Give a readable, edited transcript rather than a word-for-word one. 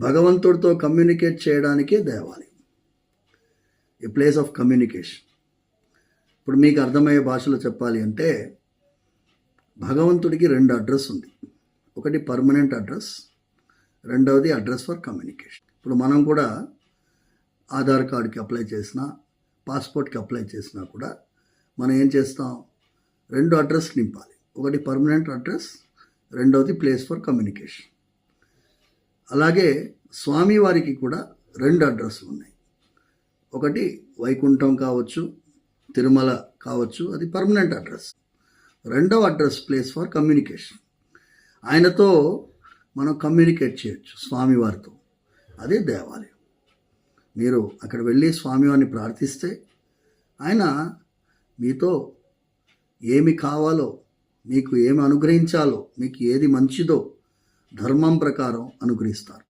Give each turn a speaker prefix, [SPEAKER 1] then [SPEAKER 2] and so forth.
[SPEAKER 1] భగవంతుడితో కమ్యూనికేట్ చేయడానికే దేవాలయం, ఏ ప్లేస్ ఆఫ్ కమ్యూనికేషన్. ఇప్పుడు మీకు అర్థమయ్యే భాషలో చెప్పాలి అంటే భగవంతుడికి 2 అడ్రస్ ఉంది. ఒకటి పర్మనెంట్ అడ్రస్, రెండవది అడ్రస్ ఫర్ కమ్యూనికేషన్. ఇప్పుడు మనం కూడా ఆధార్ కార్డుకి అప్లై చేసినా, పాస్పోర్ట్కి అప్లై చేసినా కూడా మనం ఏం చేస్తాం, 2 అడ్రస్ నింపాలి. ఒకటి పర్మనెంట్ అడ్రస్, రెండవది ప్లేస్ ఫర్ కమ్యూనికేషన్. అలాగే స్వామివారికి కూడా 2 అడ్రస్లు ఉన్నాయి. ఒకటి వైకుంఠం కావచ్చు, తిరుమల కావచ్చు, అది పర్మనెంట్ అడ్రస్. రెండవ అడ్రస్ ప్లేస్ ఫర్ కమ్యూనికేషన్. ఆయనతో మనం కమ్యూనికేట్ చేయొచ్చు, స్వామివారితో. అదే దేవాలయం. మీరు అక్కడ వెళ్ళి స్వామివారిని ప్రార్థిస్తే ఆయన మీతో ఏమి కావాలో, మీకు ఏమి అనుగ్రహించాలో, మీకు ఏది మంచిదో ధర్మం ప్రకారం అనుగ్రహిస్తారు.